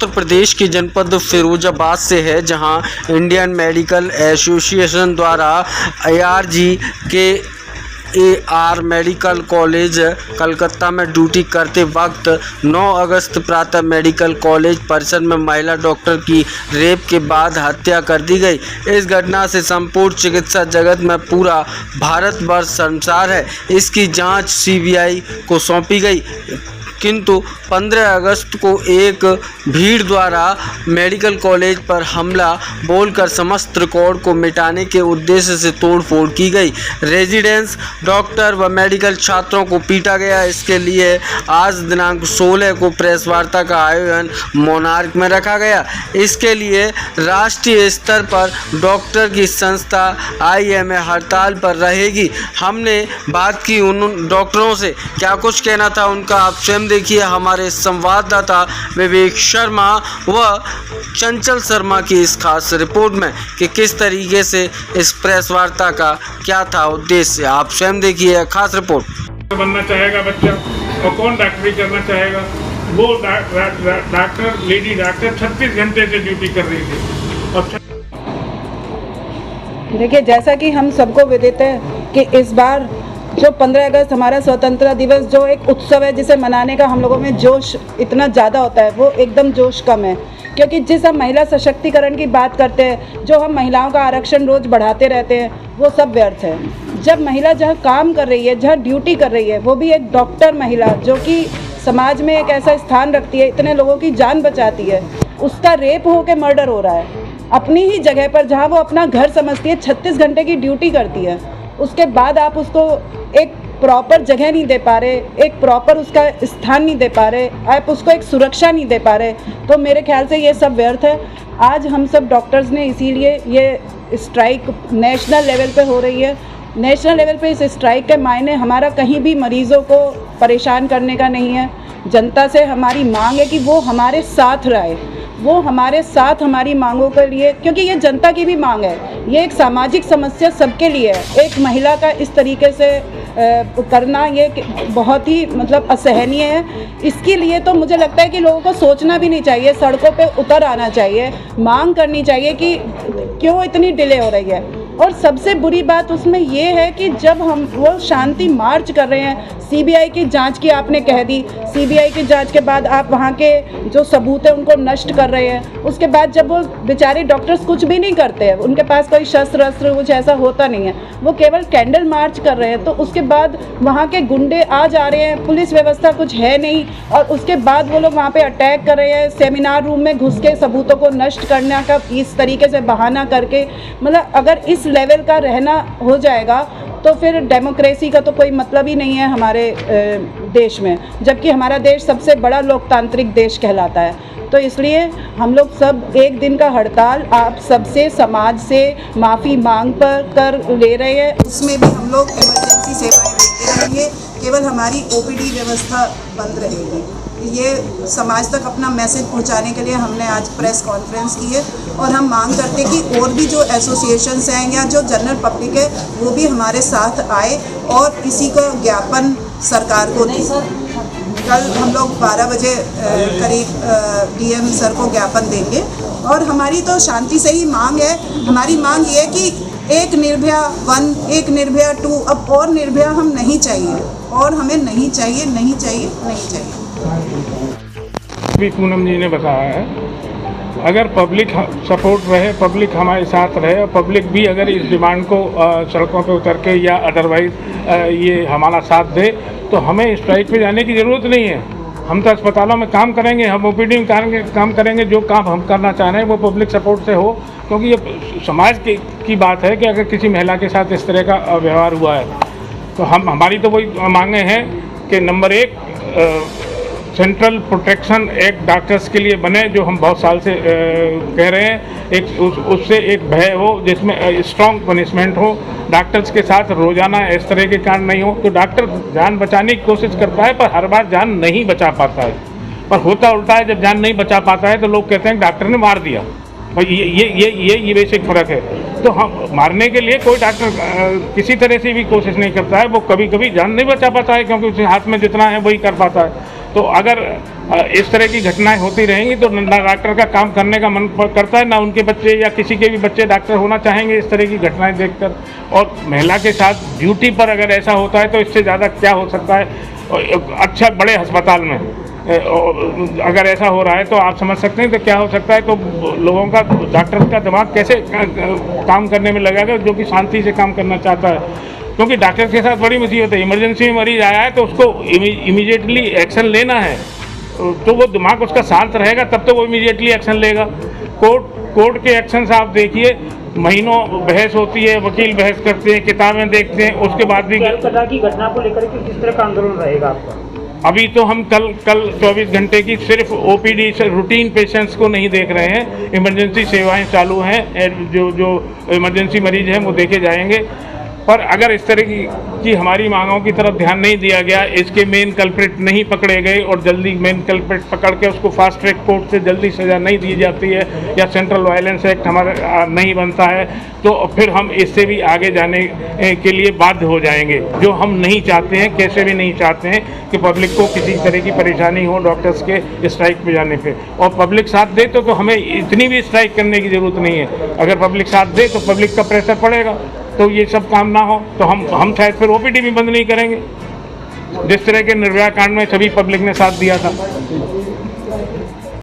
उत्तर प्रदेश के जनपद फिरोजाबाद से है, जहां इंडियन मेडिकल एसोसिएशन द्वारा AR मेडिकल कॉलेज कलकत्ता में ड्यूटी करते वक्त 9 अगस्त प्रातः मेडिकल कॉलेज परिसर में महिला डॉक्टर की रेप के बाद हत्या कर दी गई। इस घटना से संपूर्ण चिकित्सा जगत में पूरा भारतवर्ष शर्मसार है। इसकी जांच CBI को सौंपी गई, किंतु 15 अगस्त को एक भीड़ द्वारा मेडिकल कॉलेज पर हमला बोलकर समस्त रिकॉर्ड को मिटाने के उद्देश्य से तोड़फोड़ की गई। रेजिडेंस डॉक्टर व मेडिकल छात्रों को पीटा गया। इसके लिए आज दिनांक 16 को प्रेस वार्ता का आयोजन मोनार्क में रखा गया। इसके लिए राष्ट्रीय स्तर पर डॉक्टर की संस्था IMA हड़ताल पर रहेगी। हमने बात की उन डॉक्टरों से, क्या कुछ कहना था उनका आप स्वयं देखिए हमारे संवाददाता विवेक शर्मा व चंचल शर्मा की इस खास रिपोर्ट में कि किस तरीके से इस प्रेस वार्ता का क्या था उद्देश्य। आप स्वयं देखिए खास रिपोर्ट। बनना चाहेगा बच्चा और कौन डॉक्टरी करना चाहेगा। वो डॉक्टर लेडी डॉक्टर 36 घंटे से ड्यूटी कर रही थी। और देखिए, जैसा कि हम सबको विदित है कि इस बार जो 15 अगस्त हमारा स्वतंत्रता दिवस जो एक उत्सव है, जिसे मनाने का हम लोगों में जोश इतना ज़्यादा होता है, वो एकदम जोश कम है। क्योंकि जिस हम महिला सशक्तिकरण की बात करते हैं, जो हम महिलाओं का आरक्षण रोज़ बढ़ाते रहते हैं, वो सब व्यर्थ है। जब महिला जहाँ काम कर रही है, जहाँ ड्यूटी कर रही है, वो भी एक डॉक्टर महिला जो कि समाज में एक ऐसा स्थान रखती है, इतने लोगों की जान बचाती है, उसका रेप हो के मर्डर हो रहा है अपनी ही जगह पर, जहाँ वो अपना घर समझती है, 36 घंटे की ड्यूटी करती है। उसके बाद आप उसको एक प्रॉपर जगह नहीं दे पा रहे, एक प्रॉपर उसका स्थान नहीं दे पा रहे, आप उसको एक सुरक्षा नहीं दे पा रहे, तो मेरे ख्याल से ये सब व्यर्थ है। आज हम सब डॉक्टर्स ने इसीलिए ये स्ट्राइक नेशनल लेवल पे हो रही है। नेशनल लेवल पे इस स्ट्राइक के मायने हमारा कहीं भी मरीज़ों को परेशान करने का नहीं है। जनता से हमारी मांग है कि वो हमारे साथ रहे, वो हमारे साथ हमारी मांगों के लिए, क्योंकि ये जनता की भी मांग है, ये एक सामाजिक समस्या सबके लिए है। एक महिला का इस तरीके से करना ये बहुत ही मतलब असहनीय है। इसके लिए तो मुझे लगता है कि लोगों को सोचना भी नहीं चाहिए, सड़कों पे उतर आना चाहिए, मांग करनी चाहिए कि क्यों इतनी डिले हो रही है। और सबसे बुरी बात उसमें ये है कि जब हम वो शांति मार्च कर रहे हैं, CBI की जांच की आपने कह दी, CBI की जांच के बाद आप वहाँ के जो सबूत है उनको नष्ट कर रहे हैं। उसके बाद जब वो बेचारे डॉक्टर्स कुछ भी नहीं करते हैं, उनके पास कोई शस्त्र अस्त्र कुछ ऐसा होता नहीं है, वो केवल कैंडल मार्च कर रहे हैं, तो उसके बाद वहाँ के गुंडे आ जा रहे हैं, पुलिस व्यवस्था कुछ है नहीं, और उसके बाद वो लोग वहाँ पे अटैक कर रहे हैं, सेमिनार रूम में घुस के सबूतों को नष्ट करने का इस तरीके से बहाना करके। मतलब अगर इस लेवल का रहना हो जाएगा तो फिर डेमोक्रेसी का तो कोई मतलब ही नहीं है हमारे देश में, जबकि हमारा देश सबसे बड़ा लोकतांत्रिक देश कहलाता है। तो इसलिए हम लोग सब एक दिन का हड़ताल आप सबसे, समाज से माफ़ी मांग कर ले रहे हैं। उसमें भी हम लोग इमरजेंसी सेवाएं देते रहेंगे, केवल हमारी OPD व्यवस्था बंद रहेगी। ये समाज तक अपना मैसेज पहुंचाने के लिए हमने आज प्रेस कॉन्फ्रेंस की है, और हम मांग करते हैं कि और भी जो एसोसिएशंस हैं या जो जनरल पब्लिक है वो भी हमारे साथ आए और इसी का ज्ञापन सरकार को दें। कल हम लोग 12 बजे करीब DM सर को ज्ञापन देंगे, और हमारी तो शांति से ही मांग है। हमारी मांग ये है कि एक निर्भया 1, एक निर्भया 2, अब और निर्भया हम नहीं चाहिए, और हमें नहीं चाहिए, नहीं चाहिए, नहीं चाहिए। भी पूनम जी ने बताया है, अगर पब्लिक सपोर्ट रहे, पब्लिक हमारे साथ रहे, और पब्लिक भी अगर इस डिमांड को सड़कों पे उतर के या अदरवाइज ये हमारा साथ दे, तो हमें स्ट्राइक पे जाने की ज़रूरत नहीं है। हम तो अस्पतालों में काम करेंगे, हम OPD में काम करेंगे, जो काम हम करना चाह रहे हैं वो पब्लिक सपोर्ट से हो, क्योंकि ये समाज की बात है कि अगर किसी महिला के साथ इस तरह का व्यवहार हुआ है तो हमारी तो वही मांगे हैं कि number 1 central protection act doctors के लिए बने, जो हम बहुत साल से कह रहे हैं। एक उससे एक भय हो, जिसमें स्ट्रॉन्ग पनिशमेंट हो, डॉक्टर्स के साथ रोजाना इस तरह के कांड नहीं हो। तो डॉक्टर जान बचाने की कोशिश करता है, पर हर बार जान नहीं बचा पाता है। पर होता उल्टा है, जब जान नहीं बचा पाता है तो लोग कहते हैं डॉक्टर ने मार दिया। भाई ये बेसिक फ़र्क है। तो हम मारने के लिए कोई डॉक्टर किसी तरह से भी कोशिश नहीं करता है, वो कभी कभी जान नहीं बचा पाता है, क्योंकि उसके हाथ में जितना है वही कर पाता है। तो अगर इस तरह की घटनाएं होती रहेंगी तो ना डॉक्टर का काम करने का मन करता है, ना उनके बच्चे या किसी के भी बच्चे डॉक्टर होना चाहेंगे इस तरह की घटनाएं देखकर। और महिला के साथ ड्यूटी पर अगर ऐसा होता है तो इससे ज़्यादा क्या हो सकता है। अच्छा बड़े अस्पताल में अगर ऐसा हो रहा है तो आप समझ सकते हैं तो क्या हो सकता है। तो लोगों का, डॉक्टर का दिमाग कैसे काम करने में लगेगा जो कि शांति से काम करना चाहता है। क्योंकि डॉक्टर के साथ बड़ी मुसीबत है, इमरजेंसी में मरीज आया है तो उसको इमीडिएटली एक्शन लेना है, तो वो दिमाग उसका शांत रहेगा तब तो वो इमीडिएटली एक्शन लेगा। कोर्ट के एक्शन से आप देखिए, महीनों बहस होती है, वकील बहस करते हैं, किताबें देखते हैं, उसके बाद भी कलकत्ता की घटना को लेकर के किस तरह का आंदोलन रहेगा आपका? अभी तो हम कल 24 घंटे की सिर्फ ओपीडी से रूटीन पेशेंट्स को नहीं देख रहे हैं, इमरजेंसी सेवाएं चालू हैं, जो इमरजेंसी मरीज हैं वो देखे जाएंगे। पर अगर इस तरह की हमारी मांगों की तरफ ध्यान नहीं दिया गया, इसके मेन कल्प्रिट नहीं पकड़े गए और जल्दी मेन कल्प्रिट पकड़ के उसको फास्ट ट्रैक कोर्ट से जल्दी सज़ा नहीं दी जाती है, या सेंट्रल वायलेंस एक्ट हमारा नहीं बनता है, तो फिर हम इससे भी आगे जाने के लिए बाध्य हो जाएंगे, जो हम नहीं चाहते हैं, कैसे भी नहीं चाहते हैं कि पब्लिक को किसी तरह की परेशानी हो डॉक्टर्स के स्ट्राइक पे जाने पे। और पब्लिक साथ दे तो हमें इतनी भी स्ट्राइक करने की ज़रूरत नहीं है। अगर पब्लिक साथ दे तो पब्लिक का प्रेशर पड़ेगा तो ये सब काम ना हो, तो हम शायद फिर ओपीडी भी बंद नहीं करेंगे, जिस तरह के निर्भया कांड में सभी पब्लिक ने साथ दिया था।